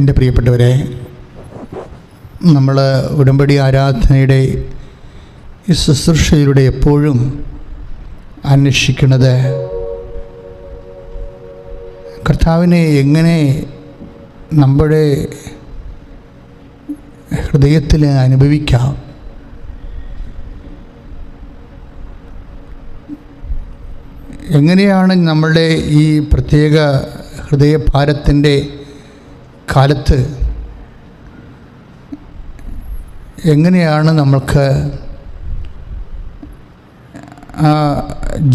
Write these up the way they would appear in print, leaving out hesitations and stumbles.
എൻ്റെ പ്രിയപ്പെട്ടവരെ, നമ്മൾ ഉടമ്പടി ആരാധനയുടെ ഈ ശുശ്രൂഷയിലൂടെ എപ്പോഴും അന്വേഷിക്കുന്നത് കർത്താവിനെ എങ്ങനെ നമ്മുടെ ഹൃദയത്തിൽ അനുഭവിക്കാം, എങ്ങനെയാണ് നമ്മളുടെ ഈ പ്രത്യേക ഹൃദയഭാരത്തിൻ്റെ കാലത്ത് എങ്ങനെയാണ് നമ്മൾക്ക്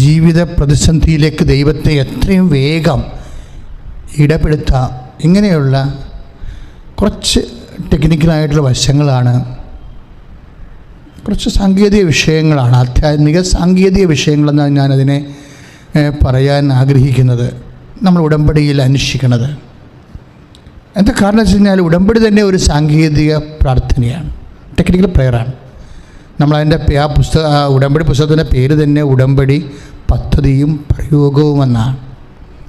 ജീവിത പ്രതിസന്ധിയിലേക്ക് ദൈവത്തെ എത്രയും വേഗം ഇടപെടുത്താം, ഇങ്ങനെയുള്ള കുറച്ച് ടെക്നിക്കലായിട്ടുള്ള വശങ്ങളാണ്, കുറച്ച് സാങ്കേതിക വിഷയങ്ങളാണ്, ആധ്യാത്മിക സാങ്കേതിക വിഷയങ്ങളെന്നാണ് ഞാനതിനെ പറയാൻ ആഗ്രഹിക്കുന്നത്. നമ്മൾ ഉടമ്പടിയിൽ അന്വേഷിക്കുന്നത് എന്താ കാരണം വെച്ച് കഴിഞ്ഞാൽ, ഉടമ്പടി തന്നെ ഒരു സാങ്കേതിക പ്രാർത്ഥനയാണ്, ടെക്നിക്കൽ പ്രെയറാണ്. നമ്മളതിൻ്റെ ഉടമ്പടി പുസ്തകത്തിൻ്റെ പേര് തന്നെ ഉടമ്പടി പദ്ധതിയും പ്രയോഗവും എന്നാണ്.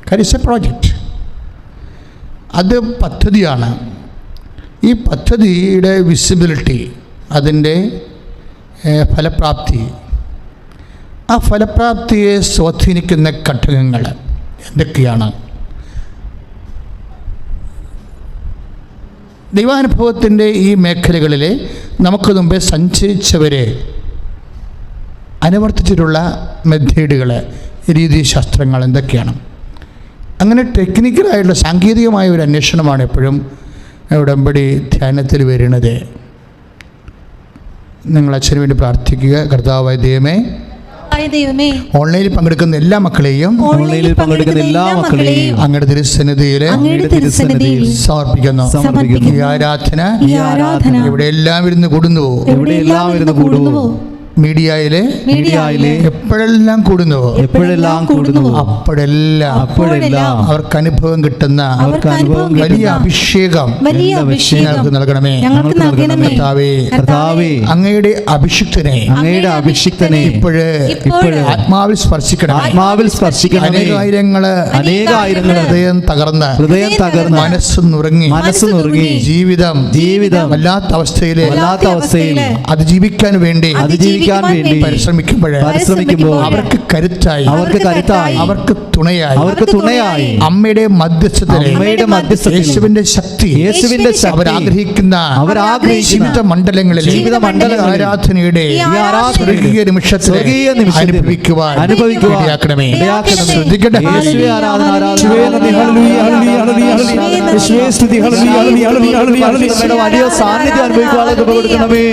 കാര്യം ഇറ്റ്സ് എ പ്രോജക്റ്റ്, അത് പദ്ധതിയാണ്. ഈ പദ്ധതിയുടെ വിസിബിലിറ്റി, അതിൻ്റെ ഫലപ്രാപ്തി, ആ ഫലപ്രാപ്തിയെ സ്വാധീനിക്കുന്ന ഘടകങ്ങൾ എന്തൊക്കെയാണ്? ദൈവാനുഭവത്തിൻ്റെ ഈ മേഖലകളിൽ നമുക്ക് മുമ്പേ സഞ്ചരിച്ചവരെ അനുവർത്തിച്ചിട്ടുള്ള മെത്തേഡുകൾ, രീതിശാസ്ത്രങ്ങൾ എന്തൊക്കെയാണ്? അങ്ങനെ ടെക്നിക്കലായിട്ടുള്ള സാങ്കേതികമായ ഒരു അന്വേഷണമാണ് എപ്പോഴും ഉടമ്പടി ധ്യാനത്തിൽ വരുന്നത്. നിങ്ങൾ അച്ഛന് വേണ്ടി പ്രാർത്ഥിക്കുക. കർത്താവായ ദൈവമേ, ഓൺലൈനിൽ പങ്കെടുക്കുന്ന എല്ലാ മക്കളെയും അങ്ങയുടെ തിരുസന്നിധിയിൽ സമർപ്പിക്കുന്നു. ഈ ആരാധന ഇവിടെ എല്ലാം ഇരുന്ന് കൂടുന്നുവോ? മീഡിയയിലെ എപ്പോഴെല്ലാം കൂടുന്നുവോ അപ്പോഴെല്ലാം അവർക്ക് അനുഭവം കിട്ടുന്ന വലിയ അഭിഷേകം ഞങ്ങൾക്ക് നൽകണമേ. കർത്താവേ, അങ്ങയുടെ അഭിഷിക്തനെ ഇപ്പോഴ് ആത്മാവിൽ സ്പർശിക്കണം. അനേകായിരങ്ങള് ഹൃദയം തകർന്ന് മനസ്സ് നുറുങ്ങി ജീവിതം വല്ലാത്ത അവസ്ഥയിൽ അതിജീവിക്കാൻ വേണ്ടി പരിശ്രമിക്കുമ്പോൾ അവർക്ക് കരുത്തായി അവർക്ക് തുണയായി അമ്മയുടെ മധ്യസ്ഥതയിൽ യേശുവിന്റെ ശക്തി അവരാഗ്രഹിക്കുന്ന ജീവിത മണ്ഡലങ്ങളിൽ ആരാധനയുടെ സ്വർഗീയ നിമിഷത്തിൽ അനുഭവിക്കുവാൻ ഇടയാക്കണമേ. ശ്രദ്ധിക്കട്ടെ, വലിയ സാന്നിധ്യം അനുഭവിക്കുവാനുള്ള കൃപ കൊടുക്കണമേ.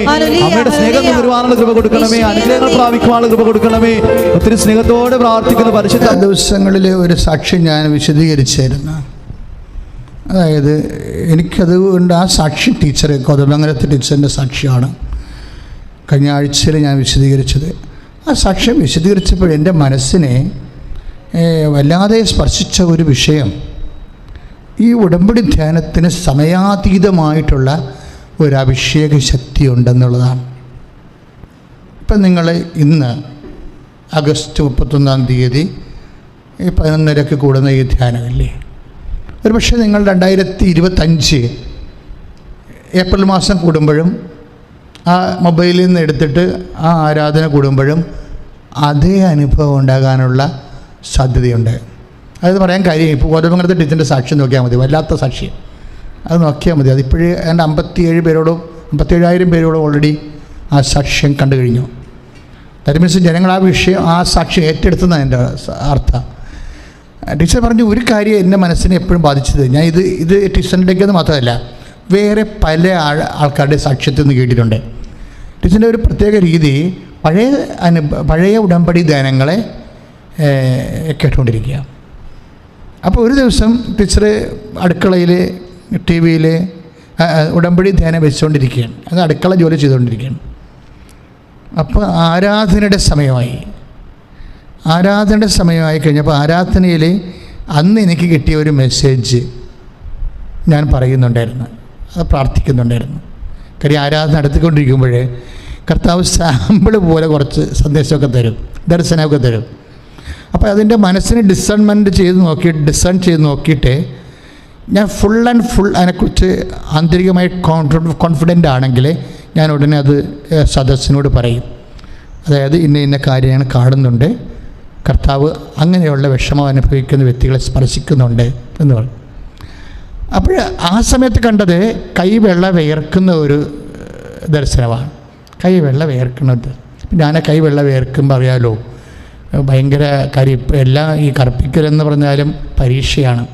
അമ്മയുടെ സ്നേഹം നുകരുവാനുള്ള കൃപ കൊടുക്കണമേ. അനുഗ്രഹങ്ങൾ പ്രാപിക്കുവാനുള്ള കൃപ കൊടുക്കണമേ. ഒത്തിരി സ്നേഹത്തോടെ പ്രാർത്ഥിക്കുന്ന പരിശുദ്ധ ദിവസങ്ങളിൽ ഒരു സാക്ഷ്യം ഞാൻ വിശദീകരിച്ചായിരുന്നു. അതായത് എനിക്കതുകൊണ്ട് ആ സാക്ഷി ടീച്ചർ, കോതമംഗലത്തെ ടീച്ചറിൻ്റെ സാക്ഷിയാണ് കഴിഞ്ഞ ആഴ്ചയിൽ ഞാൻ വിശദീകരിച്ചത്. ആ സാക്ഷ്യം വിശദീകരിച്ചപ്പോൾ എൻ്റെ മനസ്സിനെ വല്ലാതെ സ്പർശിച്ച ഒരു വിഷയം ഈ ഉടമ്പടി ധ്യാനത്തിന് സമയാതീതമായിട്ടുള്ള ഒരു അഭിഷേക ശക്തി ഉണ്ടെന്നുള്ളതാണ്. ഇപ്പം നിങ്ങൾ ഇന്ന് ആഗസ്റ്റ് 31 11:30 കൂടുന്ന ഈ ധ്യാനമില്ലേ, ഒരു പക്ഷേ നിങ്ങൾ 2025 ഏപ്രിൽ മാസം കൂടുമ്പോഴും ആ മൊബൈലിൽ നിന്ന് എടുത്തിട്ട് ആ ആരാധന കൂടുമ്പോഴും അതേ അനുഭവം ഉണ്ടാകാനുള്ള സാധ്യതയുണ്ട്. അതെന്ന് പറയാൻ കാര്യം, ഇപ്പോൾ കോതമംഗലത്തെ ടീച്ചറിൻ്റെ സാക്ഷ്യം നോക്കിയാൽ മതി, വല്ലാത്ത സാക്ഷ്യം. അത് നോക്കിയാൽ മതി. അതിപ്പോഴേ എൻ്റെ 57,000 പേരോടും ഓൾറെഡി ആ സാക്ഷ്യം കണ്ടു കഴിഞ്ഞു. ദാറ്റ് മീൻസ് ജനങ്ങൾ ആ സാക്ഷ്യം ഏറ്റെടുത്തുന്നതാണ് എൻ്റെ അർത്ഥം. ടീച്ചർ പറഞ്ഞു ഒരു കാര്യം എൻ്റെ മനസ്സിനെ എപ്പോഴും ബാധിച്ചത്, ഞാൻ ഇത് ടീച്ചറിൻ്റെക്കെന്ന് മാത്രമല്ല വേറെ പല ആൾക്കാരുടെ സാക്ഷ്യത്തിൽ നിന്ന് കേട്ടിട്ടുണ്ട്. ടീച്ചറിൻ്റെ ഒരു പ്രത്യേക രീതി പഴയ ഉടമ്പടി ധ്യാനങ്ങളെ കേട്ടുകൊണ്ടിരിക്കുക. അപ്പോൾ ഒരു ദിവസം ടീച്ചർ അടുക്കളയിൽ ടി വിയിൽ ഉടമ്പടി ധ്യാനം വെച്ചുകൊണ്ടിരിക്കുകയാണ്. അത് അടുക്കള ജോലി ചെയ്തുകൊണ്ടിരിക്കുകയാണ്. അപ്പോൾ ആരാധനയുടെ സമയമായി കഴിഞ്ഞപ്പോൾ ആരാധനയിൽ അന്ന് എനിക്ക് കിട്ടിയ ഒരു മെസ്സേജ് ഞാൻ പറയുന്നുണ്ടായിരുന്നു, അത് പ്രാർത്ഥിക്കുന്നുണ്ടായിരുന്നു. കാര്യം ആരാധന നടത്തിക്കൊണ്ടിരിക്കുമ്പോൾ കർത്താവ് സാമ്പിൾ പോലെ കുറച്ച് സന്ദേശമൊക്കെ തരും, ദർശനമൊക്കെ തരും. അപ്പോൾ അതിൻ്റെ മനസ്സിന് ഡിസൺ ചെയ്ത് നോക്കിയിട്ട് ഞാൻ ഫുൾ അതിനെക്കുറിച്ച് ആന്തരികമായി കോൺഫിഡൻ്റ് ആണെങ്കിൽ ഞാൻ ഉടനെ അത് സദസ്സിനോട് പറയും. അതായത് ഇന്ന കാര്യങ്ങൾ കാണുന്നുണ്ട്, കർത്താവ് അങ്ങനെയുള്ള വിഷമം അനുഭവിക്കുന്ന വ്യക്തികളെ സ്പർശിക്കുന്നുണ്ട് എന്ന് പറയും. അപ്പോൾ ആ സമയത്ത് കണ്ടത് കൈവെള്ള വിയർക്കുന്ന ഒരു ദർശനമാണ്. കൈവെള്ള വിയർക്കുന്നത്, ഞാൻ കൈവെള്ള വിയർക്കുമ്പോൾ അറിയാലോ ഭയങ്കര എല്ലാം ഈ കറുപ്പിക്കലെന്ന് പറഞ്ഞാലും പരീക്ഷയാണ്.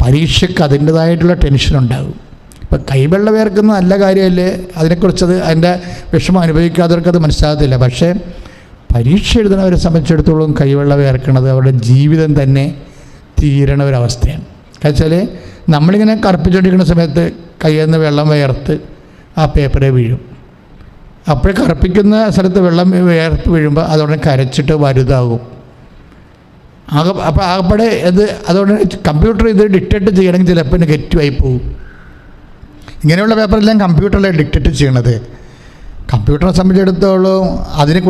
പരീക്ഷയ്ക്ക് അതിൻ്റേതായിട്ടുള്ള ടെൻഷനുണ്ടാകും. ഇപ്പം കൈവെള്ള വിയർക്കുന്ന നല്ല കാര്യമല്ലേ, അതിനെക്കുറിച്ചത് അതിൻ്റെ വിഷമം അനുഭവിക്കാത്തവർക്കത് മനസ്സിലാകത്തില്ല. പക്ഷേ പരീക്ഷ എഴുതുന്നവരെ സംബന്ധിച്ചിടത്തോളം കൈവെള്ള വിയർക്കണത് അവരുടെ ജീവിതം തന്നെ തീരണ ഒരവസ്ഥയാണ്. വെച്ചാൽ നമ്മളിങ്ങനെ കറുപ്പിച്ചുകൊണ്ടിരിക്കുന്ന സമയത്ത് കയ്യിൽ നിന്ന് വെള്ളം വിയർത്ത് ആ പേപ്പറെ വീഴും. അപ്പോൾ കറുപ്പിക്കുന്ന സ്ഥലത്ത് വെള്ളം വിയർത്ത് വീഴുമ്പോൾ അതോടെ കരച്ചിട്ട് വലുതാകും. അപ്പോൾ ആകപ്പാടെ അതോടെ കമ്പ്യൂട്ടർ ഇത് ഡിക്റ്റേറ്റ് ചെയ്യണമെങ്കിൽ ചിലപ്പോൾ നെഗറ്റീവായി പോകും. ഇങ്ങനെയുള്ള പേപ്പറെല്ലാം കമ്പ്യൂട്ടറിലെ ഡിക്റ്റേറ്റ് ചെയ്യണത്. കമ്പ്യൂട്ടറിനെ സംബന്ധിച്ചിടത്തോളം അതിന്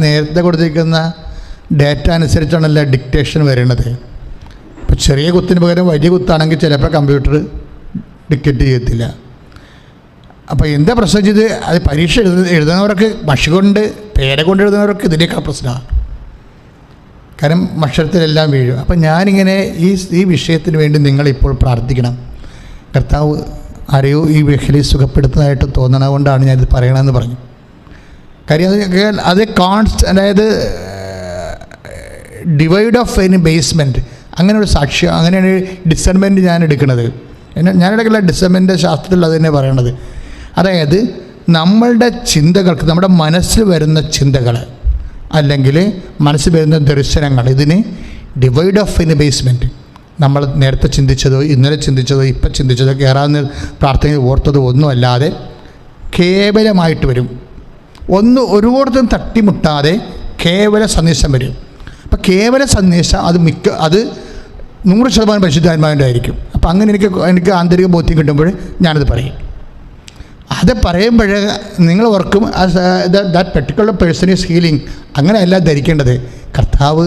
നേരത്തെ കൊടുത്തിരിക്കുന്ന ഡേറ്റ അനുസരിച്ചാണല്ലോ ഡിക്റ്റേഷൻ വരുന്നത്. ഇപ്പോൾ ചെറിയ കുത്തിന് പകരം വലിയ കുത്താണെങ്കിൽ ചിലപ്പോൾ കമ്പ്യൂട്ടർ ഡിക്റ്റേറ്റ് ചെയ്യത്തില്ല. അപ്പോൾ എന്താ പ്രശ്നം ചെയ്ത് അത് പരീക്ഷ എഴുതുന്നവർക്ക് മഷി കൊണ്ട് പേര കൊണ്ട് എഴുതുന്നവർക്ക് ഇതിനേക്കാൾ പ്രശ്നമാണ്. കാരണം അക്ഷരത്തിലെല്ലാം വീഴും. അപ്പം ഞാനിങ്ങനെ ഈ വിഷയത്തിന് വേണ്ടി നിങ്ങളിപ്പോൾ പ്രാർത്ഥിക്കണം. കർത്താവ് ആരെയോ ഈ മേഖലയെ സുഖപ്പെടുത്തുന്നതായിട്ട് തോന്നണ കൊണ്ടാണ് ഞാനിത് പറയണമെന്ന് പറഞ്ഞു. കാര്യം അത് അതായത് ഡിവൈഡ് ഓഫ് എനി ബേസ്മെൻറ്റ്, അങ്ങനെ ഒരു സാക്ഷ്യം, അങ്ങനെയാണ് ഡിസർമെൻറ്റ് ഞാൻ എടുക്കുന്നത്. ഞാനെടുക്കുന്ന ഡിസർമെൻ്റ് ശാസ്ത്രത്തിൽ അത് തന്നെ പറയണത്. അതായത് നമ്മളുടെ ചിന്തകൾക്ക്, നമ്മുടെ മനസ്സിൽ വരുന്ന ചിന്തകൾ അല്ലെങ്കിൽ മനസ്സിൽ വരുന്ന ദർശനങ്ങൾ, ഇതിന് ഡിവൈഡ് ഓഫ് എനി ബേസ്മെൻറ്റ്, നമ്മൾ നേരത്തെ ചിന്തിച്ചതോ ഇന്നലെ ചിന്തിച്ചതോ ഇപ്പം ചിന്തിച്ചതോ കയറാവുന്ന പ്രാർത്ഥനയിൽ ഓർത്തതോ ഒന്നുമല്ലാതെ കേവലമായിട്ട് വരും. ഒരുപാടത്തും തട്ടിമുട്ടാതെ കേവല സന്ദേശം വരും. അപ്പം കേവല സന്ദേശം അത് 100% പരിശുദ്ധാത്മാവിൻ്റെ ആയിരിക്കും. അപ്പം അങ്ങനെ എനിക്ക് ആന്തരിക ബോധ്യം കിട്ടുമ്പോൾ ഞാനത് പറയും. അത് പറയുമ്പോൾ നിങ്ങൾ ഓർക്കും that particular person is healing. അങ്ങനെയല്ല ധരിക്കേണ്ടത്. കർത്താവ്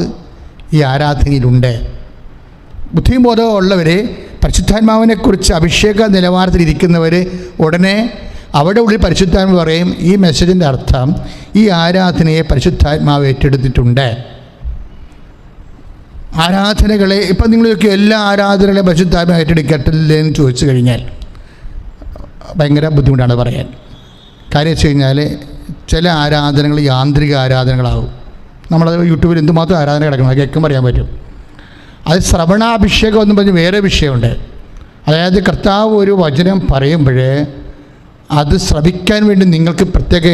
ഈ ആരാധനയിലുണ്ട്. ബുദ്ധിയും ബോധവും ഉള്ളവർ, പരിശുദ്ധാത്മാവിനെക്കുറിച്ച് അഭിഷേക നിലവാരത്തിലിരിക്കുന്നവർ ഉടനെ അവിടെ ഉള്ളിൽ പരിശുദ്ധാത്മാവ് പറയും, ഈ മെസ്സേജിൻ്റെ അർത്ഥം ഈ ആരാധനയെ പരിശുദ്ധാത്മാവ് ഏറ്റെടുത്തിട്ടുണ്ട്. ആരാധനകളെ ഇപ്പം നിങ്ങൾക്ക് എല്ലാ ആരാധനകളെയും പരിശുദ്ധാത്മാവ് ഏറ്റെടുക്കട്ടില്ലേ എന്ന് ചോദിച്ചു കഴിഞ്ഞാൽ ഭയങ്കര ബുദ്ധിമുട്ടാണ് പറയാൻ. കാര്യം വെച്ച് കഴിഞ്ഞാൽ ചില ആരാധനകൾ യാന്ത്രിക ആരാധനകളാകും. നമ്മളത് യൂട്യൂബിൽ എന്തുമാത്രം ആരാധന കിടക്കണം, അത് കേൾക്കുമ്പോൾ അറിയാൻ പറ്റും. അത് ശ്രവണാഭിഷേകം എന്ന് പറഞ്ഞ് വേറെ വിഷയമുണ്ട്. അതായത് കർത്താവ് ഒരു വചനം പറയുമ്പോൾ അത് ശ്രവിക്കാൻ വേണ്ടി നിങ്ങൾക്ക് പ്രത്യേക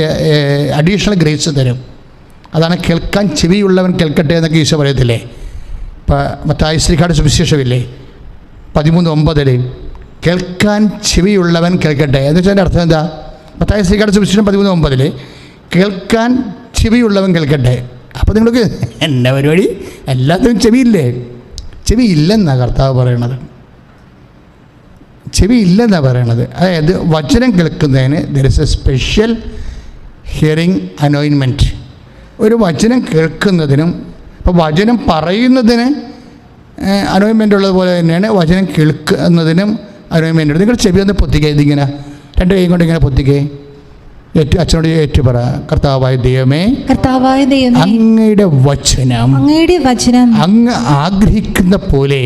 അഡീഷണൽ ഗ്രേസ് തരും. അതാണ് കേൾക്കാൻ ചെവിയുള്ളവൻ കേൾക്കട്ടെ എന്നൊക്കെ ഈശോ പറയത്തില്ലേ. ഇപ്പോൾ മത്തായി ശ്രീകാട് സുവിശേഷമില്ലേ 13:9 കേൾക്കാൻ ചെവിയുള്ളവൻ കേൾക്കട്ടെ എന്ന് വെച്ചാൽ അർത്ഥം എന്താ? മത്തായി ശ്രീകാട് സുവിശേഷം 13:9 കേൾക്കാൻ ചെവിയുള്ളവൻ കേൾക്കട്ടെ. അപ്പോൾ നിങ്ങൾക്ക് എന്നാ പരിപാടി, എല്ലാത്തിനും ചെവിയില്ലേ? ചെവി ഇല്ലെന്നാണ് കർത്താവ് പറയണത്. ചെവി ഇല്ലെന്നാണ് പറയണത്. അതായത് വചനം കേൾക്കുന്നതിന് there is a special hearing anointment. ഒരു വചനം കേൾക്കുന്നതിനും ഇപ്പോൾ വചനം പറയുന്നതിന് അനോയിൻമെൻ്റ് ഉള്ളതുപോലെ തന്നെയാണ് വചനം കേൾക്കുന്നതിനും അനോയിൻമെൻ്റ് ഉണ്ട്. നിങ്ങൾ ചെവി ഒന്ന് പൊത്തിക്കേ, ഇതിങ്ങനെ 2 കൈ കൊണ്ട് ഇങ്ങനെ പൊത്തിക്കേ. അച്ഛനോട് ഏറ്റുപറ, കർത്താവായ ദൈവമേ, അങ്ങയുടെ വചനം അങ്ങ് ആഗ്രഹിക്കുന്നത് പോലെ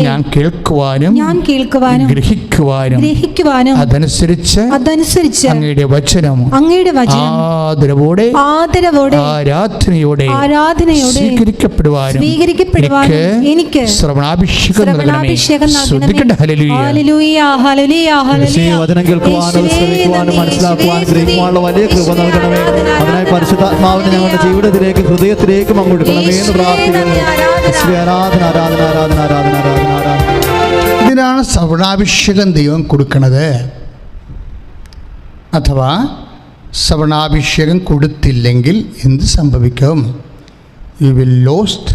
ഞാൻ കേൾക്കുവാനും ഗ്രഹിക്കുവാനും അതനുസരിച്ച് അങ്ങയുടെ വചനം ആദരവോടെ ആരാധനയോടെ സ്വീകരിക്കപ്പെടുവാനും എനിക്ക് ശ്രവണാഭിഷേകം നൽകണമേ. ശ്രദ്ധിക്കട്ടെ. വചനം കേൾക്കുവാനും ശ്രവിക്കുവാനും മനസ്സിലാക്കുവാൻ ഗ്രഹിക്കുവാനുള്ള വലിയ കൃപ നൽകണമേ. അതിനായി പരിശുദ്ധാത്മാവിനെ ഞങ്ങളുടെ ജീവിതത്തിലേക്ക് ഹൃദയത്തിലേക്കും അങ്ങോട്ടണമേ എന്ന് പ്രാർത്ഥിക്കുന്നു. ആരാധന ആരാധന ആരാധന ആരാധന ആരാധന ആരാധന. ഇതിനാണ് ശ്രവണാഭിഷേകം ദൈവം കൊടുക്കുന്നത്. അഥവാ ശ്രവണാഭിഷേകം കൊടുത്തില്ലെങ്കിൽ എന്ത് സംഭവിക്കും? You will lost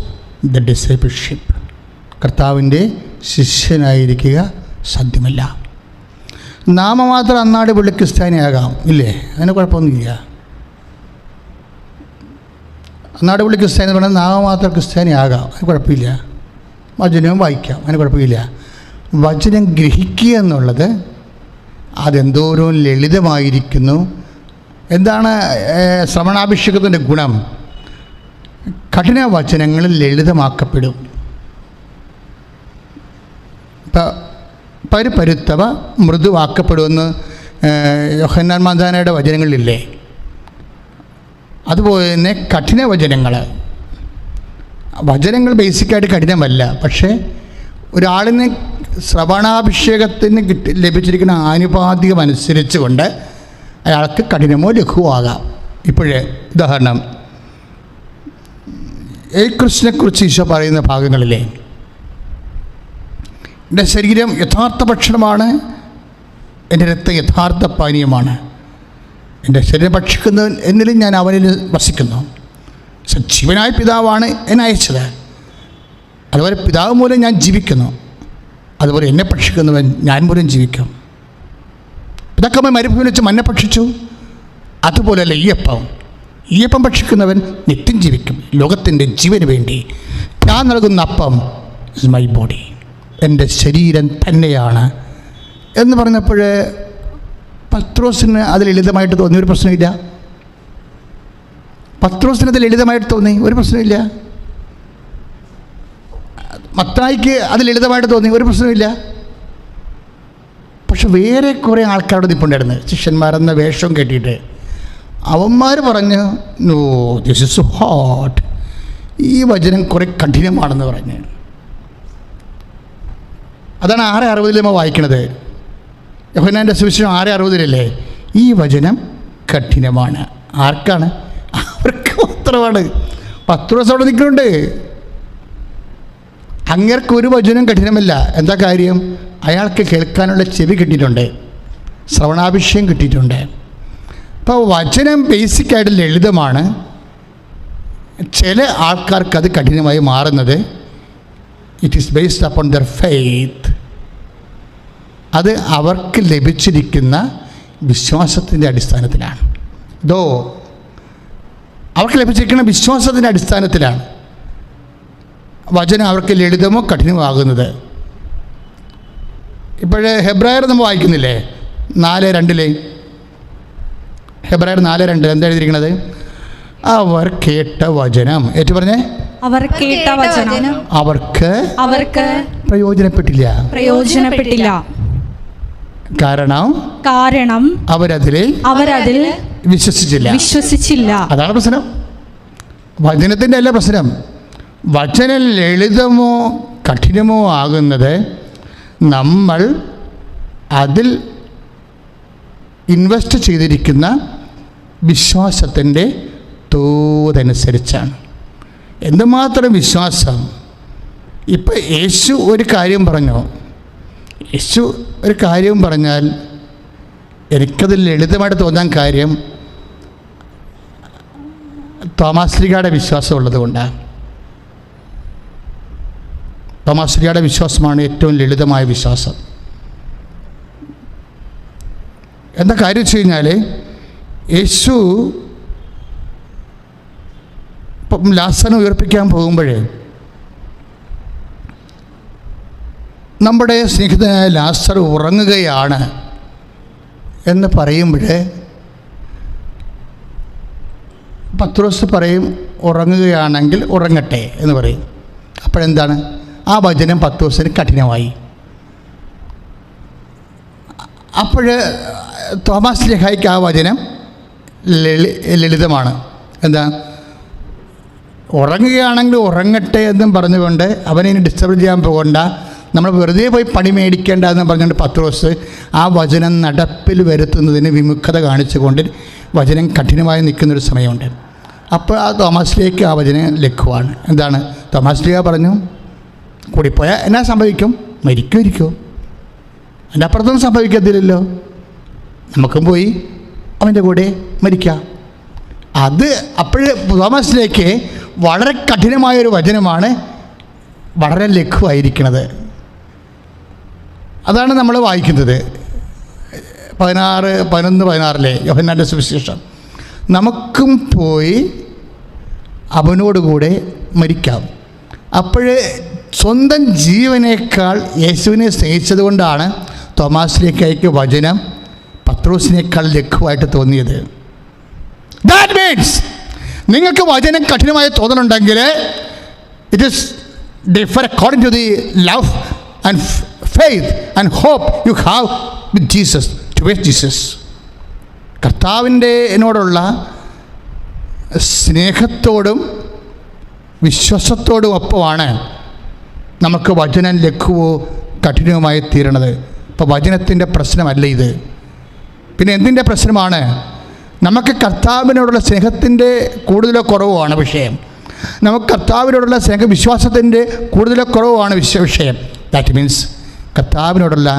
the discipleship. കർത്താവിൻ്റെ ശിഷ്യനായിരിക്കുക സാധ്യമല്ല. നാമമാത്രം അന്നാട് പുള്ളി ക്രിസ്ത്യാനിയാകാം, ഇല്ലേ? അതിന് കുഴപ്പമൊന്നുമില്ല. അന്നാട് പുള്ളി ക്രിസ്ത്യാനി പറഞ്ഞാൽ നാമമാത്രം ക്രിസ്ത്യാനിയാകാം, അതിന് കുഴപ്പമില്ല. വചനവും വായിക്കാം, അതിന് കുഴപ്പമില്ല. വചനം ഗ്രഹിക്കുക എന്നുള്ളത് അതെന്തോരം ലളിതമായിരിക്കുന്നു. എന്താണ് ശ്രവണാഭിഷേകത്തിൻ്റെ ഗുണം? കഠിന വചനങ്ങൾ ലളിതമാക്കപ്പെടും. പരുത്തവ മൃദുവാക്കപ്പെടുമെന്ന് യോഹന്നാൻ മാതാനയുടെ വചനങ്ങളിലില്ലേ? അതുപോലെ തന്നെ കഠിന വചനങ്ങൾ ബേസിക്കായിട്ട് കഠിനമല്ല, പക്ഷേ ഒരാളിന് ശ്രവണാഭിഷേകത്തിന് ലഭിച്ചിരിക്കുന്ന ആനുപാതികം അനുസരിച്ച് കൊണ്ട് അയാൾക്ക് കഠിനമോ ലഘുവോ ആകാം. ഇപ്പോഴേ ഉദാഹരണം, യേശുക്രിസ്തുവിനെക്കുറിച്ച് ഈശോ പറയുന്ന ഭാഗങ്ങളിലെ എൻ്റെ ശരീരം യഥാർത്ഥ ഭക്ഷണമാണ്, എൻ്റെ രക്തം യഥാർത്ഥ പാനീയമാണ്, എൻ്റെ ശരീരം ഭക്ഷിക്കുന്നവൻ എന്നിലും ഞാൻ അവനിൽ വസിക്കുന്നു, സജീവനായ പിതാവാണ് എന്നെ അയച്ചത്, അതുപോലെ പിതാവ് മൂലം ഞാൻ ജീവിക്കുന്നു, അതുപോലെ എന്നെ ഭക്ഷിക്കുന്നവൻ ഞാൻ മൂലം ജീവിക്കും. പിതാക്കന്മാർ മരുഭൂമിയിൽ വെച്ച് മന്ന ഭക്ഷിച്ചു, അതുപോലെയല്ല ഈ അപ്പം ഭക്ഷിക്കുന്നവൻ നിത്യം ജീവിക്കും. ലോകത്തിൻ്റെ ജീവന് വേണ്ടി ഞാൻ നൽകുന്ന അപ്പം ഇസ് മൈ ബോഡി, എൻ്റെ ശരീരം തന്നെയാണ് എന്ന് പറഞ്ഞപ്പോൾ പത്രോസിന് അത് ലളിതമായിട്ട് തോന്നി, ഒരു പ്രശ്നമില്ല. പത്രോസിന് അത് ലളിതമായിട്ട് തോന്നി, ഒരു പ്രശ്നമില്ല. മത്തായിക്ക് അത് ലളിതമായിട്ട് തോന്നി, ഒരു പ്രശ്നമില്ല. പക്ഷെ വേറെ കുറേ ആൾക്കാരുടെ നിൽപ്പുണ്ടായിരുന്നു, ശിഷ്യന്മാരെന്ന വേഷം കെട്ടിയിട്ട്. അവന്മാർ പറഞ്ഞു, നോ ദിസ് ഇസ് ഹോട്ട്, ഈ വചനം കുറേ കഠിനമാണെന്ന് പറഞ്ഞ്. അതാണ് 6:60 നമ്മൾ വായിക്കണത്. യോഹന്നാൻ്റെ സുവിശേഷം 6:60 ഈ വചനം കഠിനമാണ്. ആർക്കാണ്? അവർക്ക് മാത്രമാണ്. പത്രോസ് അവിടെ നിൽക്കുന്നുണ്ട്. അങ്ങേർക്ക് ഒരു വചനം കഠിനമല്ല. എന്താ കാര്യം? അയാൾക്ക് കേൾക്കാനുള്ള ചെവി കിട്ടിയിട്ടുണ്ട്, ശ്രവണാഭിഷേകം കിട്ടിയിട്ടുണ്ട്. അപ്പോൾ വചനം ബേസിക്കായിട്ട് ലളിതമാണ്. ചില ആൾക്കാർക്ക് അത് കഠിനമായി മാറുന്നത് it is based upon there faith. അത് അവർക്ക് ലഭിച്ചിരിക്കുന്ന വിശ്വാസത്തിൻ്റെ അടിസ്ഥാനത്തിലാണ്. അവർക്ക് ലഭിച്ചിരിക്കുന്ന വിശ്വാസത്തിൻ്റെ അടിസ്ഥാനത്തിലാണ് വചനം അവർക്ക് ലളിതമോ കഠിനമോ ആകുന്നത്. ഇപ്പോഴേ ഹെബ്രായർ നമ്മൾ വായിക്കുന്നില്ലേ 4:2 ഹെബ്രായർ 4:2 എന്താ എഴുതിയിരിക്കുന്നത്? അവർ കേട്ട വചനം, ഏറ്റു പറഞ്ഞേ, അവർ കേട്ട വചനം അവർക്ക് പ്രയോജനപ്പെട്ടില്ല. കാരണം അവരതിൽ വിശ്വസിച്ചില്ല. അതാണ് പ്രശ്നം. വചനത്തിൻ്റെ അല്ല പ്രശ്നം. വചനം ലളിതമോ കഠിനമോ ആകുന്നത് നമ്മൾ അതിൽ ഇൻവെസ്റ്റ് ചെയ്തിരിക്കുന്ന വിശ്വാസത്തിൻ്റെ തോതനുസരിച്ചാണ്. എന്തുമാത്രം വിശ്വാസം. ഇപ്പം യേശു ഒരു കാര്യം പറഞ്ഞാൽ എനിക്കത് ലളിതമായിട്ട് തോന്നാൻ കാര്യം തോമാശ്ലീഹയുടെ വിശ്വാസം ഉള്ളത് കൊണ്ടാണ്. തോമാശ്ലീഹയുടെ വിശ്വാസമാണ് ഏറ്റവും ലളിതമായ വിശ്വാസം. എന്താ കാര്യം വെച്ച് കഴിഞ്ഞാൽ യേശു ഇപ്പം ലാസറിനെ ഉയർപ്പിക്കാൻ പോകുമ്പോൾ നമ്മുടെ സ്നേഹിതനായ ലാസർ ഉറങ്ങുകയാണ് എന്ന് പറയുമ്പോൾ പത്രോസ് പറയും, ഉറങ്ങുകയാണെങ്കിൽ ഉറങ്ങട്ടെ എന്ന് പറയും. അപ്പോഴെന്താണ്? ആ വചനം പത്രോസിന് കഠിനമായി. അപ്പോൾ തോമാസ് ശ്ലീഹായ്ക്ക് ആ വചനം ലളിതമാണ്. എന്താ? ഉറങ്ങുകയാണെങ്കിൽ ഉറങ്ങട്ടെ എന്നും പറഞ്ഞുകൊണ്ട് അവനെ ഡിസ്റ്റർബ് ചെയ്യാൻ പോകണ്ട, നമ്മൾ വെറുതെ പോയി പണി മേടിക്കേണ്ട എന്ന് പറഞ്ഞുകൊണ്ട് പത്രോസ് ആ വചനം നടപ്പിൽ വരുത്തുന്നതിന് വിമുഖത കാണിച്ചുകൊണ്ട് വചനം കഠിനമായി നിൽക്കുന്നൊരു സമയമുണ്ട്. അപ്പോൾ ആ തോമാശ്ലീഹയ്ക്ക് ആ വചനം ലഘുവാണ്. എന്താണ്? തോമാശ്ലീഹ പറഞ്ഞു, കൂടിപ്പോയാൽ എന്നാ സംഭവിക്കും? മരിക്കുമായിരിക്കും. അതിൻ്റെ അപ്പുറത്തൊന്നും സംഭവിക്കത്തില്ലല്ലോ, നമുക്കും പോയി അവൻ്റെ കൂടെ മരിക്കാം. അത് അപ്പോഴേ തോമാശ്ലീഹയ്ക്ക് വളരെ കഠിനമായൊരു വചനമാണ് വളരെ ലഘുവായിരിക്കുന്നത്. അതാണ് നമ്മൾ വായിക്കുന്നത് 11-16 യോഹന്നാൻ്റെ സുവിശേഷം. നമുക്കും പോയി അവനോടുകൂടെ മരിക്കാം. അപ്പോഴേ സ്വന്തം ജീവനേക്കാൾ യേശുവിനെ സ്നേഹിച്ചത് കൊണ്ടാണ് തോമാസിലേക്കായിക്ക് വചനം പത്രോസിനേക്കാൾ ലഘുവായിട്ട് തോന്നിയത്. ദാറ്റ് മീൻസ് നിങ്ങൾക്ക് വചനം കഠിനമായി തോന്നലുണ്ടെങ്കിൽ it is differ according to the love and faith and hope you have with Jesus, towards Jesus. കർത്താവിൻ്റെനോടുള്ള സ്നേഹത്തോടും വിശ്വാസത്തോടും ഒപ്പമാണ് നമുക്ക് വചനം ലഘുവോ കഠിനവുമായി തീരണത്. ഇപ്പോൾ വചനത്തിൻ്റെ പ്രശ്നമല്ല ഇത്. പിന്നെ എന്തിൻ്റെ പ്രശ്നമാണ്? നമുക്ക് കർത്താവിനോടുള്ള സ്നേഹത്തിൻ്റെ കൂടുതലോ കുറവോ ആണ് വിഷയം. നമുക്ക് കർത്താവിനോടുള്ള വിശ്വാസത്തിൻ്റെ കൂടുതലോ കുറവാണ് വിഷയം. ദാറ്റ് മീൻസ് കർത്താവിനുള്ള